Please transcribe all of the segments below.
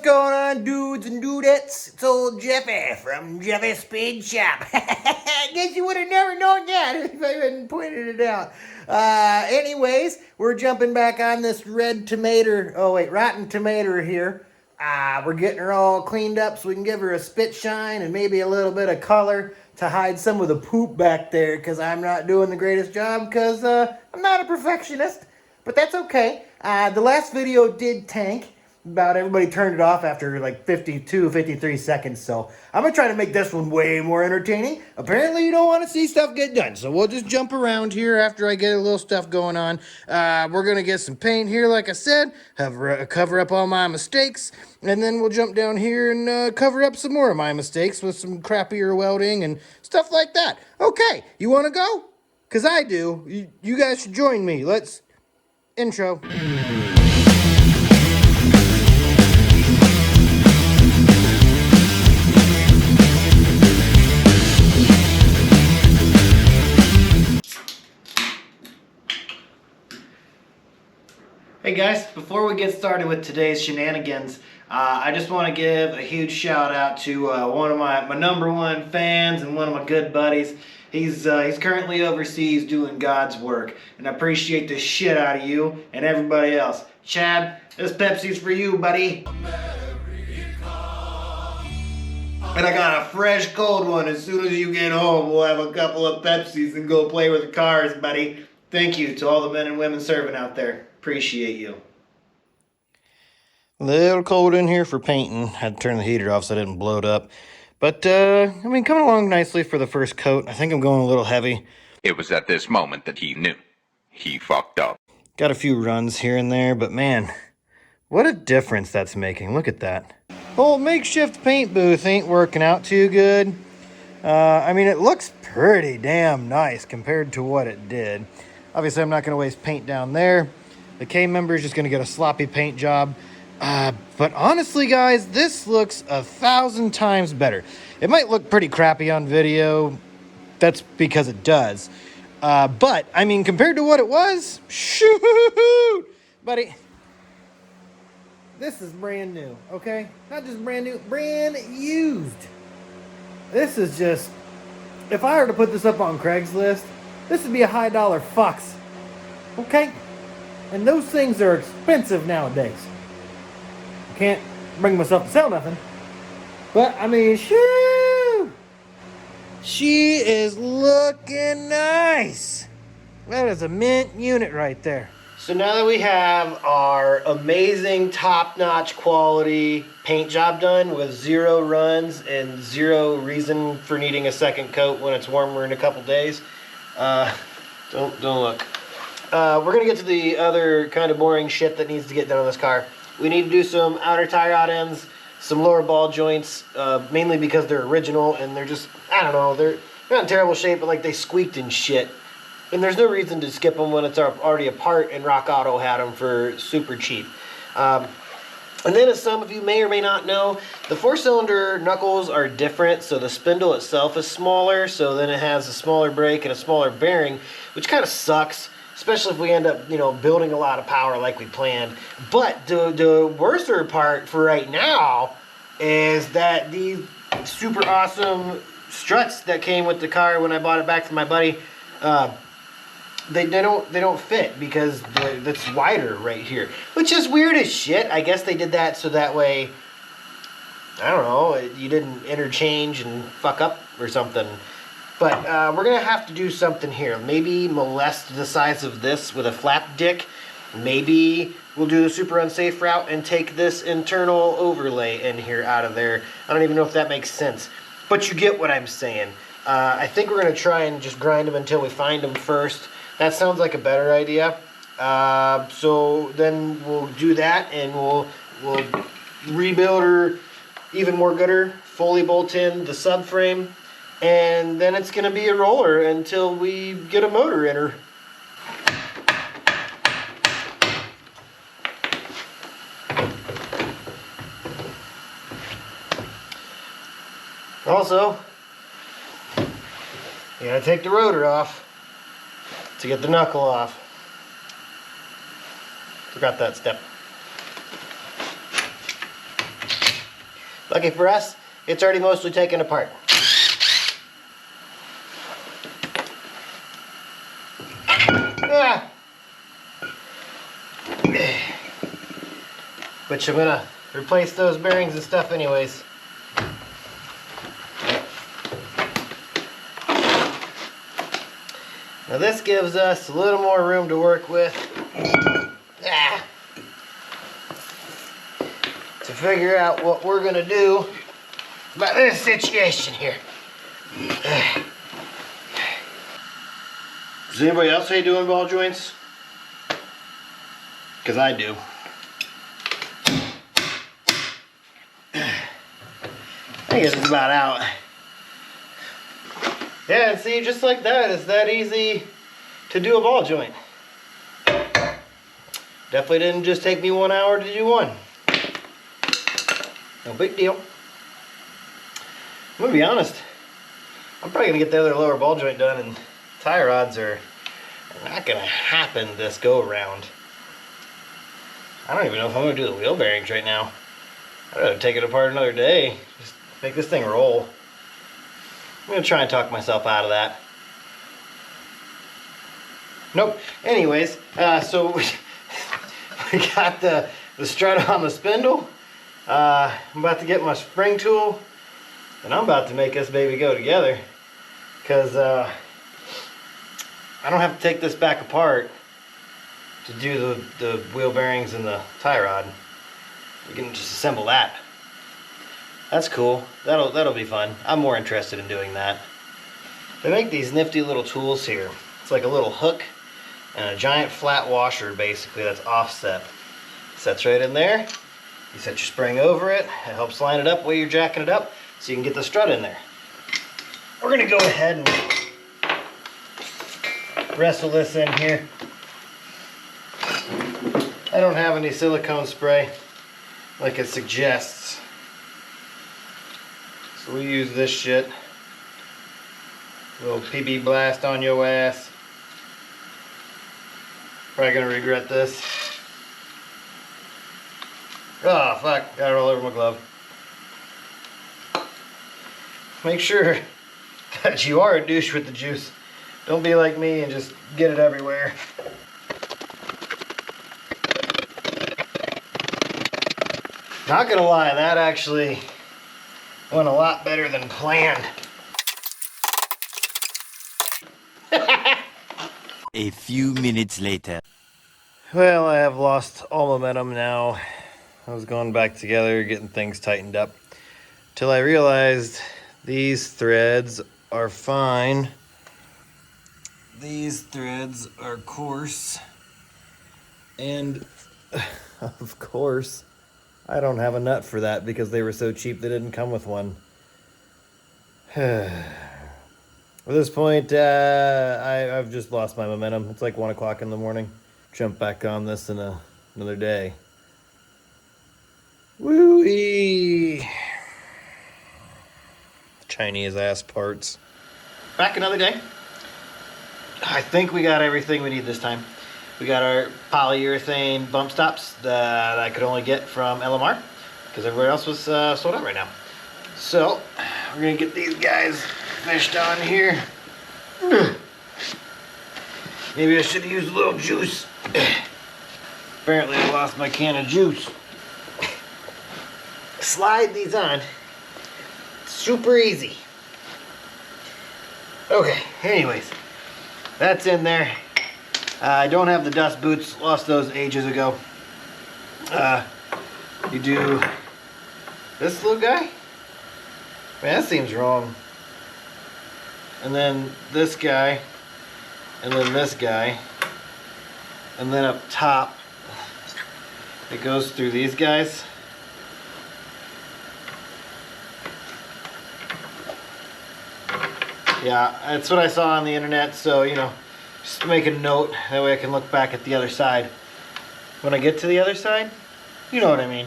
going on, dudes and dudettes? It's old Jeffy from Jeffy's Speed Shop. I guess you would have never known that if I hadn't pointed it out. Anyways, we're jumping back on this rotten tomato here. We're getting her all cleaned up so we can give her a spit shine and maybe a little bit of color to hide some of the poop back there, because I'm not doing the greatest job because I'm not a perfectionist. But that's okay. The last video did tank. About everybody turned it off after like 53 seconds. So I'm going to try to make this one way more entertaining. Apparently you don't want to see stuff get done. So we'll just jump around here after I get a little stuff going on. We're going to get some paint here, like I said. Cover up all my mistakes. And then we'll jump down here and cover up some more of my mistakes with some crappier welding and stuff like that. Okay, you want to go? Because I do. You guys should join me. Let's... Intro. Hey guys, before we get started with today's shenanigans, I just want to give a huge shout out to one of my number one fans and one of my good buddies. He's currently overseas doing God's work, and I appreciate the shit out of you and everybody else. Chad, this Pepsi's for you, buddy. And I got a fresh cold one. As soon as you get home, we'll have a couple of Pepsis and go play with the cars, buddy. Thank you to all the men and women serving out there. Appreciate you. A little cold in here for painting. Had to turn the heater off so I didn't blow it up. But, I mean, coming along nicely for the first coat. I think I'm going a little heavy. It was at this moment that he knew. He fucked up. Got a few runs here and there, but man, what a difference that's making. Look at that. Old makeshift paint booth ain't working out too good. I mean, it looks pretty damn nice compared to what it did. Obviously, I'm not going to waste paint down there. The K member is just going to get a sloppy paint job. But honestly, guys, this looks 1,000 times better. It might look pretty crappy on video. That's because it does. But, I mean, compared to what it was, shoot, buddy. This is brand new, okay? Not just brand new, brand used. This is just, if I were to put this up on Craigslist, this would be a high dollar fox, okay? And those things are expensive nowadays. Can't bring myself to sell nothing. But, I mean, shoo! She is looking nice. That is a mint unit right there. So now that we have our amazing top-notch quality paint job done with 0 runs and 0 reason for needing a second coat when it's warmer in a couple days, don't look. We're gonna get to the other kind of boring shit that needs to get done on this car. We need to do some outer tie rod ends, some lower ball joints, mainly because they're original and they're just, I don't know, they're not in terrible shape, but like they squeaked and shit. And there's no reason to skip them when it's already apart, and Rock Auto had them for super cheap. And then, as some of you may or may not know, the 4-cylinder knuckles are different, so the spindle itself is smaller, so then it has a smaller brake and a smaller bearing, which kind of sucks, especially if we end up, you know, building a lot of power like we planned. But the worser part for right now is that these super awesome struts that came with the car when I bought it back from my buddy, they don't fit because that's wider right here, which is weird as shit. I guess they did that so that way, I don't know, you didn't interchange and fuck up or something. But we're gonna have to do something here. Maybe molest the size of this with a flap dick. Maybe we'll do the super unsafe route and take this internal overlay in here out of there. I don't even know if that makes sense, but you get what I'm saying. I think we're gonna try and just grind them until we find them first. That sounds like a better idea. So then we'll do that, and we'll rebuild her even more gooder, fully bolt in the subframe, and then it's gonna be a roller until we get a motor in her. Also, you gotta take the rotor off to get the knuckle off. Forgot that step. Lucky for us, it's already mostly taken apart. Ah. Which I'm gonna replace those bearings and stuff anyways. Now this gives us a little more room to work with. Ah. To figure out what we're gonna do about this situation here. Does anybody else hate doing ball joints? Because I do. I guess it's about out. Yeah, and see, just like that, it's that easy to do a ball joint. Definitely didn't just take me 1 hour to do one. No big deal. I'm gonna be honest, I'm probably gonna get the other lower ball joint done, and tie rods are not gonna happen this go around. I don't even know if I'm gonna do the wheel bearings right now. I'd rather take it apart another day. Just make this thing roll. I'm gonna try and talk myself out of that. Nope. Anyways, so we got the strut on the spindle. I'm about to get my spring tool, and I'm about to make this baby go together, because I don't have to take this back apart to do the wheel bearings and the tie rod. We can just assemble that. That's cool. That'll be fun. I'm more interested in doing that. They make these nifty little tools here. It's like a little hook and a giant flat washer, basically, that's offset. Sets right in there. You set your spring over it. It helps line it up while you're jacking it up so you can get the strut in there. We're gonna go ahead and wrestle this in here. I don't have any silicone spray like it suggests, so we use this shit. A little PB blast on your ass. Probably gonna regret this. Oh fuck, got it all over my glove. Make sure that you are a douche with the juice. Don't be like me and just get it everywhere. Not gonna lie, that actually went a lot better than planned. A few minutes later. Well, I have lost all momentum now. I was going back together, getting things tightened up, till I realized these threads are fine. These threads are coarse, and of course, I don't have a nut for that because they were so cheap they didn't come with one. At this point, I've just lost my momentum. It's like 1 o'clock in the morning. Jump back on this in another day. Woo-wee! Chinese ass parts. Back another day. I think we got everything we need this time. We got our polyurethane bump stops that I could only get from LMR because everywhere else was sold out right now. So we're gonna get these guys fished on here. Maybe I should have used a little juice. Apparently I lost my can of juice. Slide these on. Super easy. Okay, anyways, that's in there. I don't have the dust boots, lost those ages ago. You do this little guy? Man, that seems wrong. And then this guy, and then this guy, and then up top, it goes through these guys. Yeah, that's what I saw on the internet, so, you know, just make a note, that way I can look back at the other side. When I get to the other side, you know what I mean.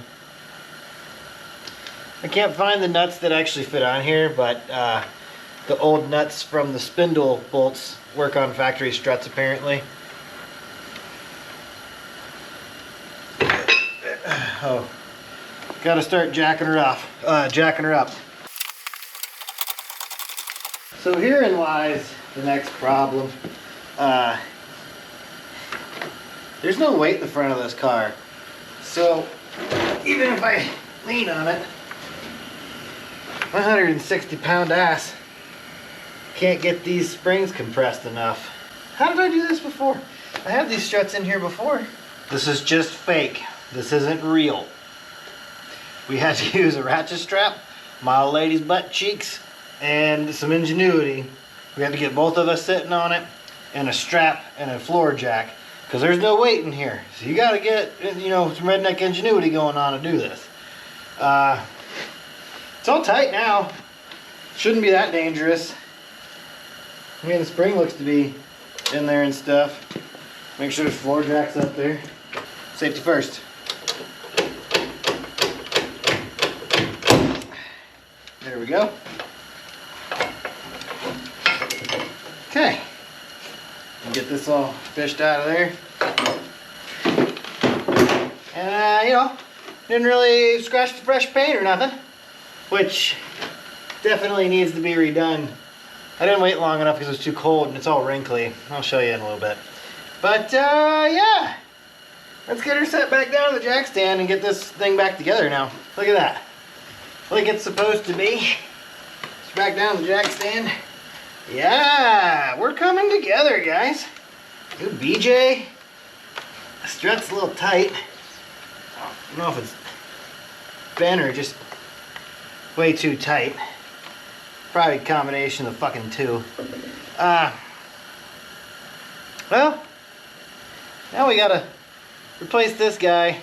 I can't find the nuts that actually fit on here, but the old nuts from the spindle bolts work on factory struts apparently. Oh, Got to start jacking her up. So herein lies the next problem. There's no weight in the front of this car. So even if I lean on it, my 160-pound ass can't get these springs compressed enough. How did I do this before? I had these struts in here before. This is just fake. This isn't real. We had to use a ratchet strap, my old lady's butt cheeks, and some ingenuity. We had to get both of us sitting on it, and a strap and a floor jack, because there's no weight in here. So you gotta get, you know, some redneck ingenuity going on to do this. It's all tight now. Shouldn't be that dangerous. I mean, the spring looks to be in there and stuff. Make sure the floor jack's up there. Safety first. There we go. Okay. Get this all fished out of there. And, you know, didn't really scratch the fresh paint or nothing, which definitely needs to be redone. I didn't wait long enough because it was too cold and it's all wrinkly. I'll show you in a little bit. But, yeah. Let's get her set back down to the jack stand and get this thing back together now. Look at that. Like it's supposed to be. It's back down to the jack stand. Yeah, we're coming together, guys. Good BJ. The strut's a little tight. I don't know if it's bent or just way too tight. Probably a combination of the fucking two. Well, now we gotta replace this guy.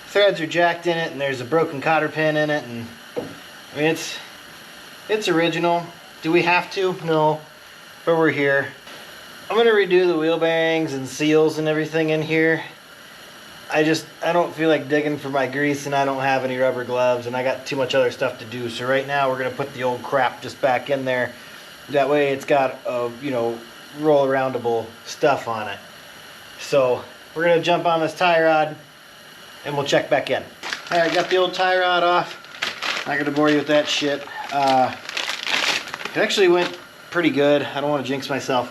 Threads are jacked in it, and there's a broken cotter pin in it, and I mean it's original. Do we have to? No, but we're here. I'm gonna redo the wheel bearings and seals and everything in here. I don't feel like digging for my grease, and I don't have any rubber gloves, and I got too much other stuff to do. So right now we're gonna put the old crap just back in there. That way it's got a, you know, roll aroundable stuff on it. So we're gonna jump on this tie rod and we'll check back in. All right, got the old tie rod off. Not gonna bore you with that shit. It actually went pretty good. I don't want to jinx myself.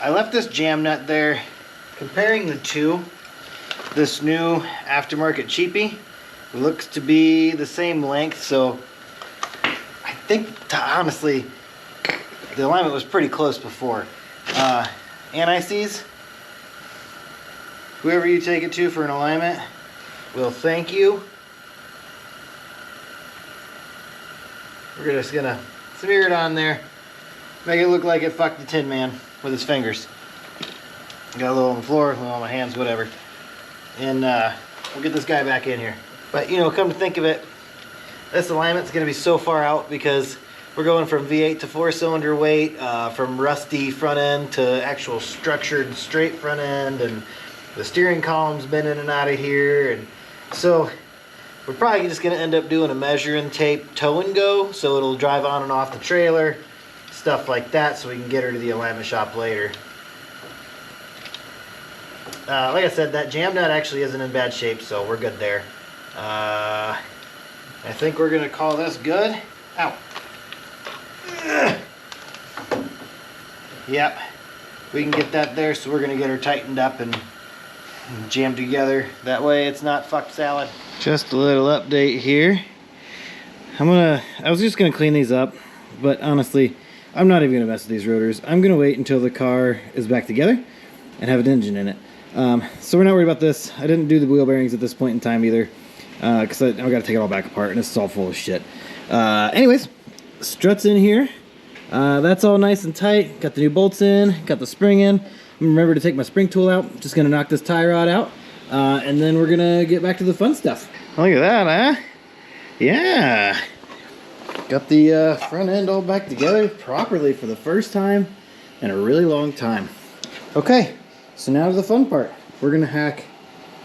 I left this jam nut there. Comparing the two, this new aftermarket cheapie looks to be the same length, so I think, honestly, the alignment was pretty close before. Anti-seize, whoever you take it to for an alignment, will thank you. We're just gonna smear it on there, make it look like it fucked the Tin Man with his fingers. Got a little on the floor, a little on my hands, whatever. And we'll get this guy back in here. But you know, come to think of it, this alignment's gonna be so far out because we're going from V8 to 4-cylinder weight, from rusty front end to actual structured straight front end, and the steering column's been in and out of here, and so we're probably just gonna end up doing a measuring tape tow and go, so it'll drive on and off the trailer, stuff like that, so we can get her to the alignment shop later. Like I said, that jam nut actually isn't in bad shape, so we're good there. I think we're gonna call this good. Ow. Yep, we can get that there, so we're gonna get her tightened up and jammed together. That way it's not fucked salad. Just a little update here. I was just gonna clean these up, but honestly, I'm not even gonna mess with these rotors. I'm gonna wait until the car is back together and have an engine in it. So we're not worried about this. I didn't do the wheel bearings at this point in time either, because I gotta take it all back apart, and this is all full of shit. Anyways, struts in here. That's all nice and tight. Got the new bolts in, got the spring in. Remember to take my spring tool out. Just gonna knock this tie rod out, and then we're gonna get back to the fun stuff. Look at that, huh? Yeah. Got the front end all back together properly for the first time in a really long time. Okay, so now to the fun part. We're gonna hack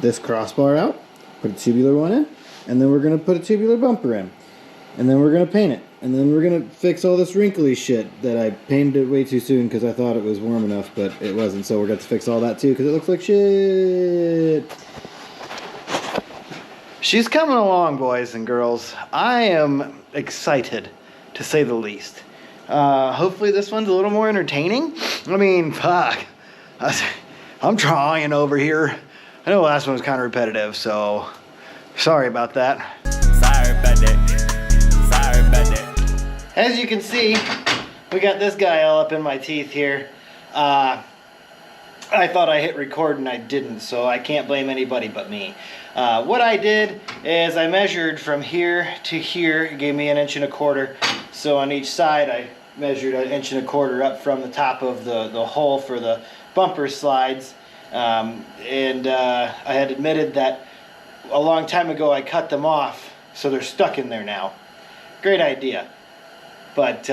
this crossbar out, put a tubular one in, and then we're gonna put a tubular bumper in. And then we're gonna paint it. And then we're gonna fix all this wrinkly shit that I painted it way too soon because I thought it was warm enough, but it wasn't. So we're gonna have to fix all that too because it looks like shit. She's coming along, boys and girls. I am excited, to say the least. Hopefully this one's a little more entertaining. I mean, fuck. I'm trying over here. I know the last one was kind of repetitive, so sorry about that. Sorry about that. Sorry about that. As you can see, we got this guy all up in my teeth here. I thought I hit record and I didn't, so I can't blame anybody but me. What I did is I measured from here to here. It gave me 1 1/4 inches. So on each side I measured 1 1/4 inches up from the top of the hole for the bumper slides. I had admitted that a long time ago I cut them off, so they're stuck in there now. Great idea. But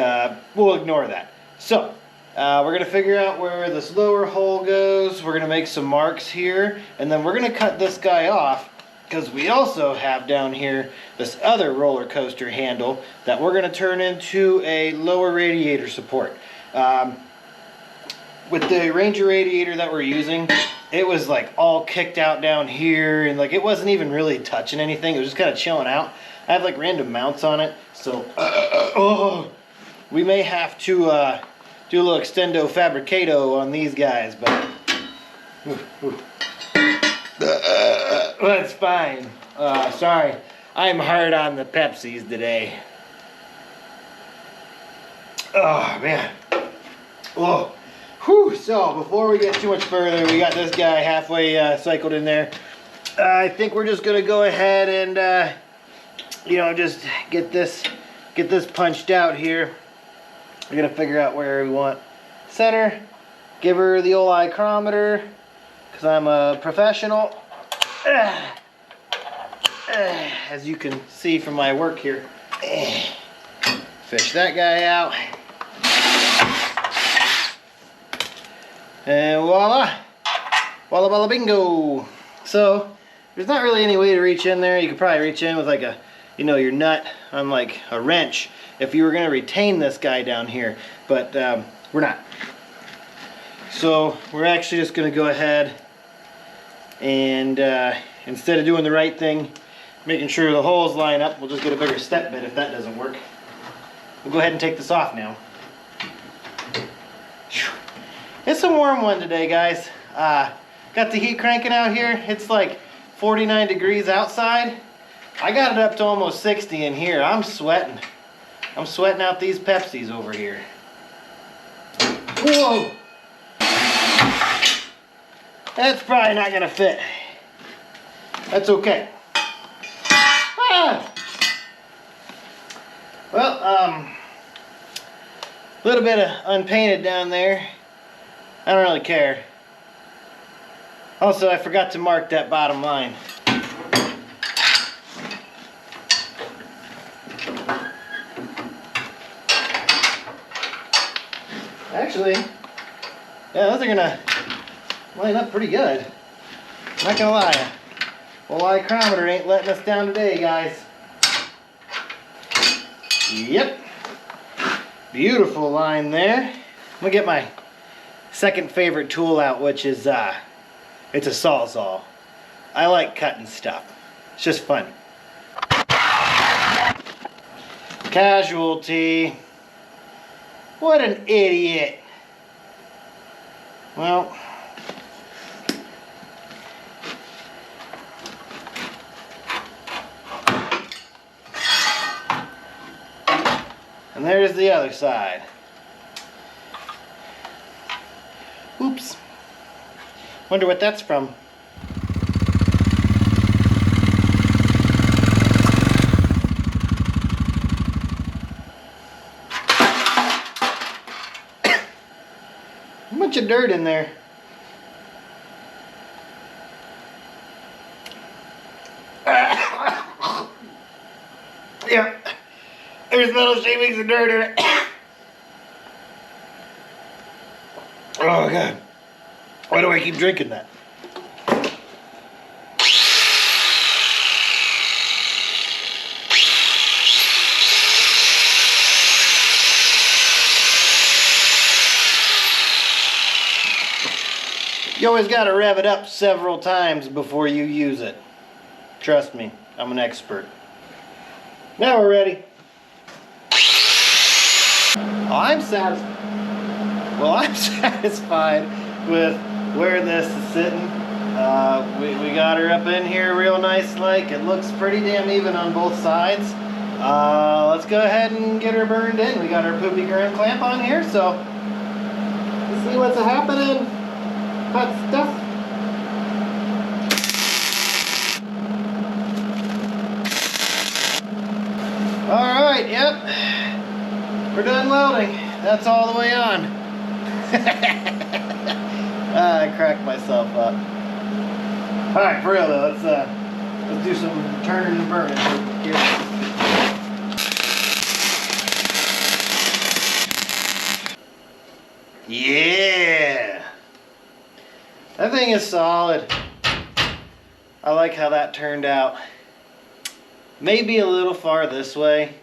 we'll ignore that. So we're going to figure out where this lower hole goes. We're going to make some marks here, and then we're going to cut this guy off because we also have down here this other roller coaster handle that we're going to turn into a lower radiator support. With the Ranger radiator that we're using, it was like all kicked out down here, and like it wasn't even really touching anything. It was just kind of chilling out. I have like random mounts on it, so we may have to do a little extendo fabricado on these guys, but that's fine. Sorry, I'm hard on the Pepsis today. Oh man. Oh. Whew. So before we get too much further, we got this guy halfway cycled in there. I think we're just gonna go ahead and just get this punched out here. We're gonna figure out where we want center. Give her the old micrometer, because I'm a professional. As you can see from my work here. Fish that guy out. And voila! Walla walla bingo! So, there's not really any way to reach in there. You could probably reach in with like a, your nut on like a wrench if you were going to retain this guy down here. But we're not. So, we're actually just going to go ahead and instead of doing the right thing, making sure the holes line up, we'll just get a bigger step bit if that doesn't work. We'll go ahead and take this off now. It's a warm one today, guys. Got the heat cranking out here. It's like 49 degrees outside. I got it up to almost 60 in here. I'm sweating. I'm sweating out these Pepsis over here. Whoa! That's probably not gonna fit. That's okay. Ah! Well, a little bit of unpainted down there. I don't really care. Also, I forgot to mark that bottom line. Actually, yeah, those are gonna line up pretty good. Not gonna lie. Well, micrometer ain't letting us down today, guys. Yep. Beautiful line there. I'm gonna get my second favorite tool out, which is it's a sawzall. I like cutting stuff. It's just fun. Casualty. What an idiot. Well, and there's the other side. Oops. Wonder what that's from. A bunch of dirt in there. Yeah. There's metal shavings and dirt in it. Oh God. Why do I keep drinking that? You always got to rev it up several times before you use it. Trust me. I'm an expert. Now we're ready. I'm satisfied. Well, I'm satisfied with where this is sitting. We got her up in here real nice like. It looks pretty damn even on both sides. Let's go ahead and get her burned in. We got our poopy ground clamp on here, so let's see what's happening. Hot stuff. Alright, yep. We're done welding. That's all the way on. I cracked myself up. Alright, for real though, let's do some turning and burning here. Yeah! That thing is solid. I like how that turned out. Maybe a little far this way,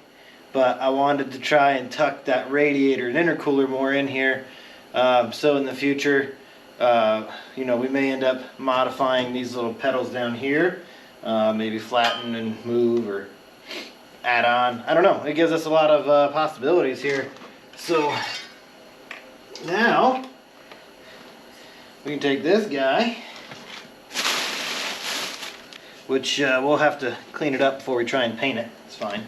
but I wanted to try and tuck that radiator and intercooler more in here. So in the future, you know, we may end up modifying these little pedals down here. Maybe flatten and move or add on. I don't know. It gives us a lot of possibilities here. So now we can take this guy, which we'll have to clean it up before we try and paint it. It's fine.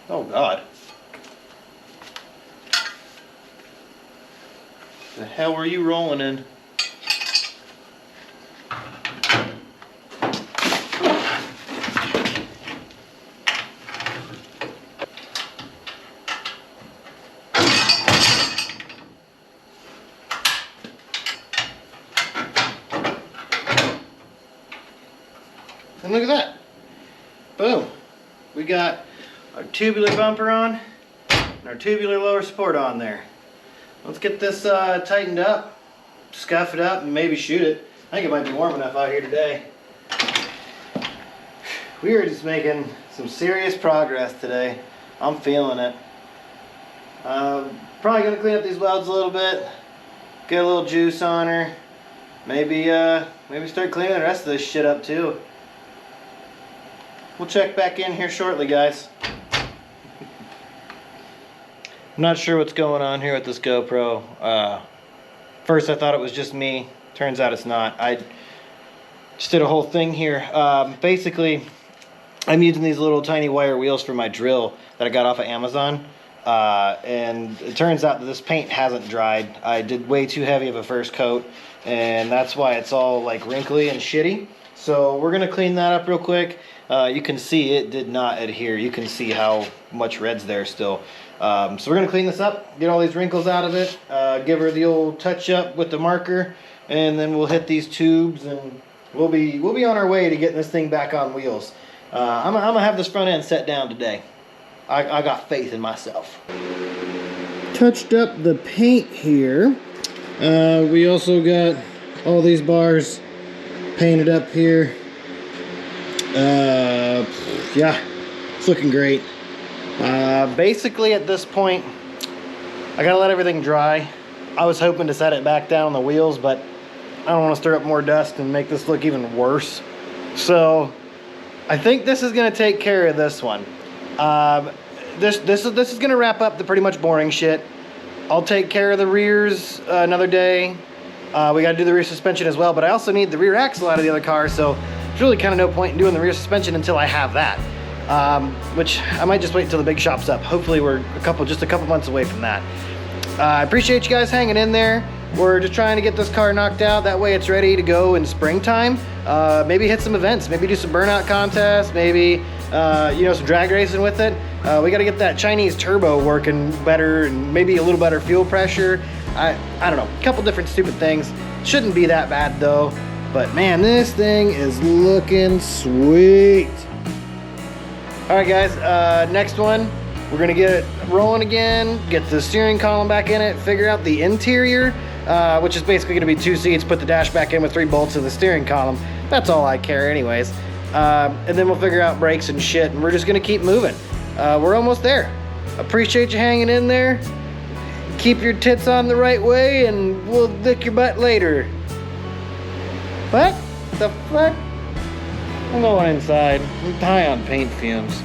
Oh God. The hell were you rolling in? And look at that. Boom. We got our tubular bumper on and our tubular lower support on there. Let's get this tightened up, scuff it up, and maybe shoot it. I think it might be warm enough out here today. We are just making some serious progress today. I'm feeling it. Probably gonna clean up these welds a little bit, get a little juice on her. Maybe start cleaning the rest of this shit up too. We'll check back in here shortly, guys. I'm not sure what's going on here with this GoPro. First I thought it was just me. Turns out it's not. I just did a whole thing here. Basically, I'm using these little tiny wire wheels for my drill that I got off of Amazon. And it turns out that this paint hasn't dried. I did way too heavy of a first coat, and that's why it's all like wrinkly and shitty. So we're gonna clean that up real quick. You can see it did not adhere. You can see how much red's there still. So we're gonna clean this up, get all these wrinkles out of it, give her the old touch up with the marker, and then we'll hit these tubes and we'll be on our way to getting this thing back on wheels. I'm gonna have this front end set down today. I got faith in myself. Touched up the paint here. We also got all these bars painted up here. Yeah, it's looking great. Basically at this point, I gotta let everything dry. I was hoping to set it back down on the wheels, but I don't want to stir up more dust and make this look even worse. I think this is gonna take care of this one. This is gonna wrap up the pretty much boring shit. I'll take care of the rears another day. We gotta do the rear suspension as well, but I also need the rear axle out of the other car, so there's really kind of no point in doing the rear suspension until I have that. Which I might just wait until the big shop's up. Hopefully we're just a couple months away from that. I appreciate you guys hanging in there. We're just trying to get this car knocked out. That way it's ready to go in springtime. Maybe hit some events, maybe do some burnout contests, maybe you know, some drag racing with it. We got to get that Chinese turbo working better and maybe a little better fuel pressure. I don't know, a couple different stupid things. Shouldn't be that bad though. But man, this thing is looking sweet. All right guys, next one, we're gonna get it rolling again, get the steering column back in it, figure out the interior, which is basically gonna be 2 seats, put the dash back in with 3 bolts in the steering column. That's all I care anyways. And then we'll figure out brakes and shit, and we're just gonna keep moving. We're almost there. Appreciate you hanging in there. Keep your tits on the right way, and we'll lick your butt later. What the fuck? I'm going inside. I'm high on paint fumes.